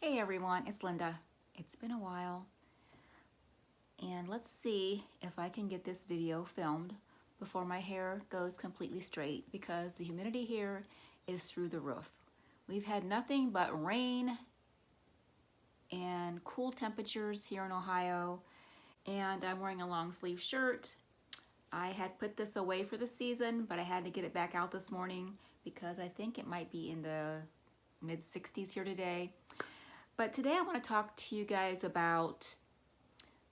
Hey everyone, it's Linda. It's been a while, and let's see if I can get this video filmed before my hair goes completely straight because the humidity here is through the roof. We've had nothing but rain and cool temperatures here in Ohio, and I'm wearing a long sleeve shirt. I had put this away for the season, but I had to get it back out this morning because I think it might be in the mid 60s here today. But today I want to talk to you guys about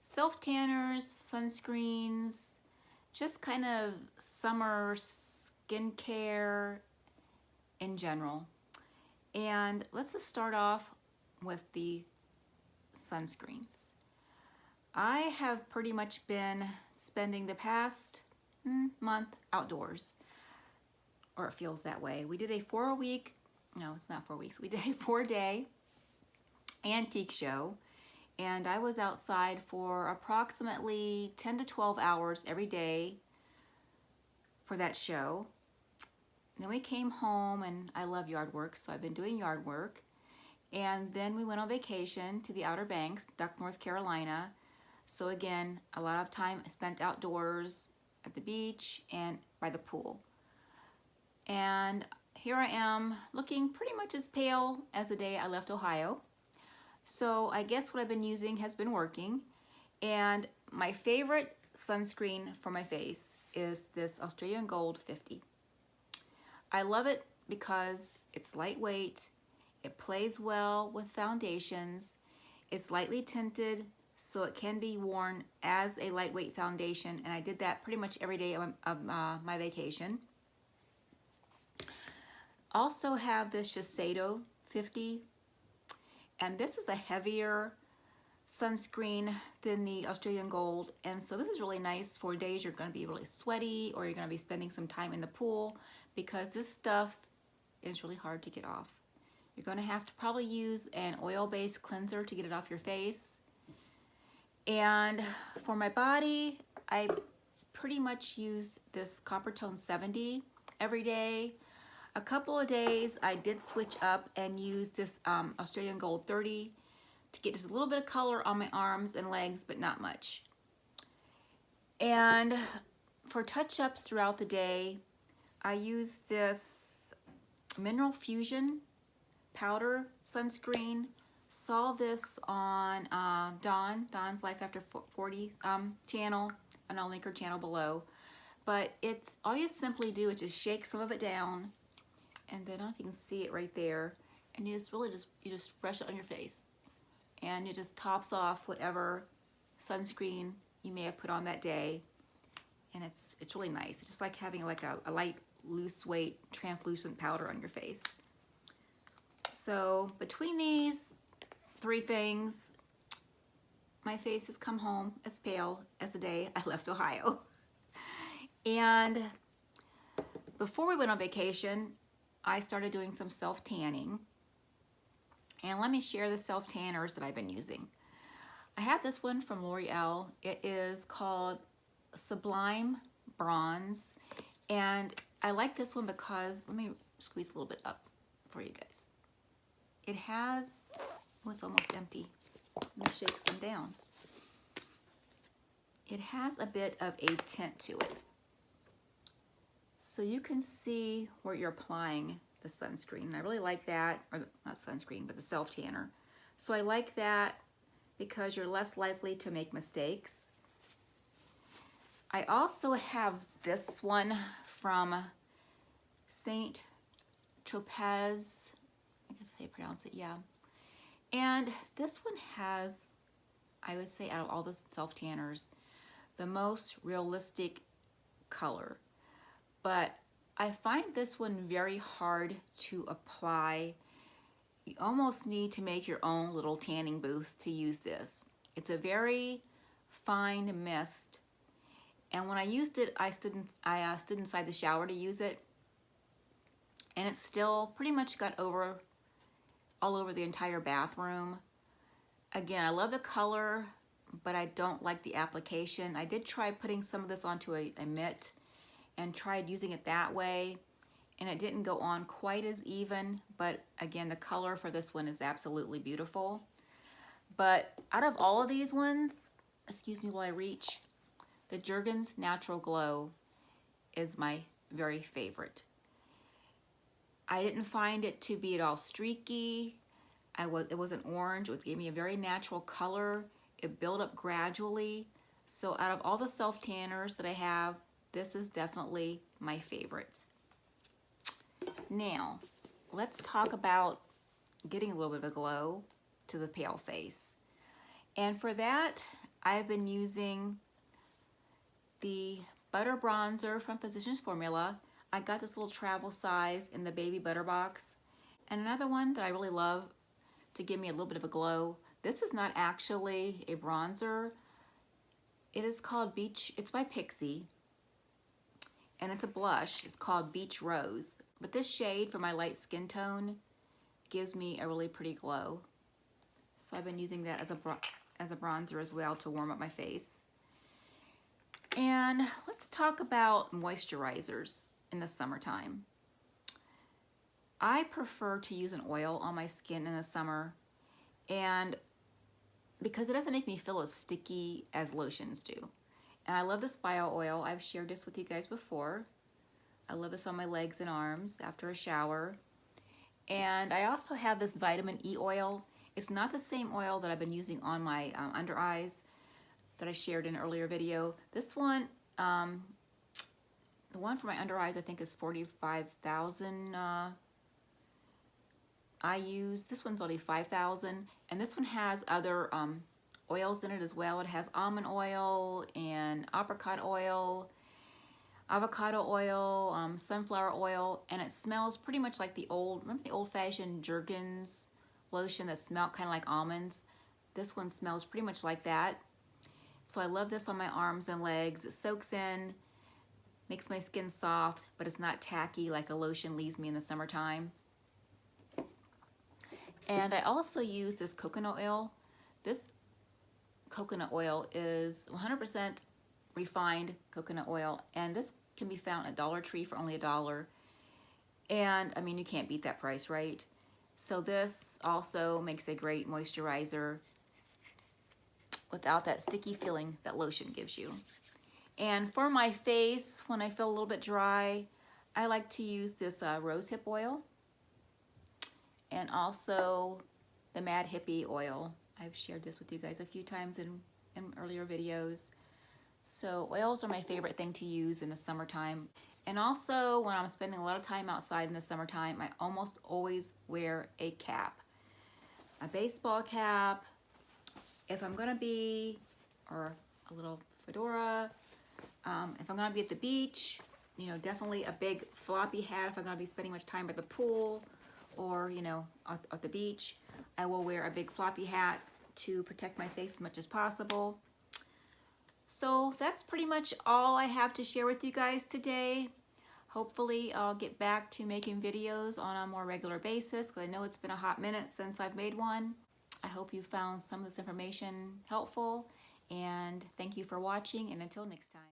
self-tanners, sunscreens, just kind of summer skincare in general. And let's just start off with the sunscreens. I have pretty much been spending the past month outdoors, or it feels that way. We did a 4-week, no, it's not 4 weeks, we did a 4-day antique show, and I was outside for approximately 10 to 12 hours every day for that show. Then we came home, and I love yard work, so I've been doing yard work. And then we went on vacation to the Outer Banks, Duck, North Carolina. So again, a lot of time spent outdoors at the beach and by the pool. And here I am looking pretty much as pale as the day I left Ohio. So I guess what I've been using has been working. And my favorite sunscreen for my face is this Australian Gold 50. I love it because it's lightweight, it plays well with foundations, it's lightly tinted, so it can be worn as a lightweight foundation, and I did that pretty much every day of my vacation. Also have this Shiseido 50, and this is a heavier sunscreen than the Australian Gold, and so this is really nice for days you're going to be really sweaty or you're going to be spending some time in the pool, because this stuff is really hard to get off. You're going to have to probably use an oil-based cleanser to get it off your face. And for my body, I pretty much use this Copper Tone 70 every day. A couple of days I did switch up and use this Australian Gold 30 to get just a little bit of color on my arms and legs, but not much. And for touch-ups throughout the day, I use this Mineral Fusion powder sunscreen. Saw this on Dawn's Life After 40 channel, and I'll link her channel below. But it's all you simply do is just shake some of it down, and then I don't know if you can see it right there, and you just really just brush it on your face, and it just tops off whatever sunscreen you may have put on that day, and it's really nice. It's just like having like a light, loose weight, translucent powder on your face. So between these 3 things, my face has come home as pale as the day I left Ohio. And before we went on vacation, I started doing some self-tanning. And let me share the self-tanners that I've been using. I have this one from L'Oreal. It is called Sublime Bronze. And I like this one because, let me squeeze a little bit up for you guys. It has, oh, it's almost empty. Let me shake some down. It has a bit of a tint to it. So you can see where you're applying the sunscreen. And I really like that, or not sunscreen, but the self-tanner. So I like that because you're less likely to make mistakes. I also have this one from Saint Tropez, I guess how you pronounce it, yeah. And this one has, I would say out of all the self-tanners, the most realistic color. But I find this one very hard to apply. You almost need to make your own little tanning booth to use this. It's a very fine mist. And when I used it, I stood inside the shower to use it. And it still pretty much got all over the entire bathroom. Again, I love the color, but I don't like the application. I did try putting some of this onto a mitt and tried using it that way, and it didn't go on quite as even, but again, the color for this one is absolutely beautiful. But out of all of these ones, excuse me while I reach, the Jergens Natural Glow is my very favorite. I didn't find it to be at all streaky. It wasn't orange. It gave me a very natural color. It built up gradually. So out of all the self tanners that I have, this is definitely my favorite. Now, let's talk about getting a little bit of a glow to the pale face. And for that, I've been using the Butter Bronzer from Physicians Formula. I got this little travel size in the baby butter box. And another one that I really love to give me a little bit of a glow. This is not actually a bronzer. It is called it's by Pixie. And it's a blush. It's called Beach Rose. But this shade for my light skin tone gives me a really pretty glow. So I've been using that as a bronzer as well to warm up my face. And let's talk about moisturizers in the summertime. I prefer to use an oil on my skin in the summer, and because it doesn't make me feel as sticky as lotions do. And I love this bio oil. I've shared this with you guys before. I love this on my legs and arms after a shower. And I also have this vitamin E oil. It's not the same oil that I've been using on my under eyes that I shared in an earlier video. This one, the one for my under eyes, I think is 45,000 IUs. This one's only 5,000, and this one has other oils in it as well. It has almond oil and apricot oil, avocado oil, sunflower oil, and it smells pretty much like remember the old-fashioned Jergens lotion that smelled kind of like almonds? This one smells pretty much like that. So I love this on my arms and legs. It soaks in, makes my skin soft, but it's not tacky like a lotion leaves me in the summertime. And I also use this coconut oil. This coconut oil is 100% refined coconut oil, and this can be found at Dollar Tree for only $1. And I mean, you can't beat that price, right? So this also makes a great moisturizer without that sticky feeling that lotion gives you. And for my face, when I feel a little bit dry, I like to use this rosehip oil, and also the Mad Hippie oil. I've shared this with you guys a few times in earlier videos. So oils are my favorite thing to use in the summertime. And also when I'm spending a lot of time outside in the summertime, I almost always wear a cap. A baseball cap, if I'm gonna be, or a little fedora, if I'm gonna be at the beach, you know, definitely a big floppy hat if I'm gonna be spending much time at the pool or, you know, at the beach. I will wear a big floppy hat to protect my face as much as possible. So that's pretty much all I have to share with you guys today. Hopefully I'll get back to making videos on a more regular basis, because I know it's been a hot minute since I've made one. I hope you found some of this information helpful, and thank you for watching, and until next time.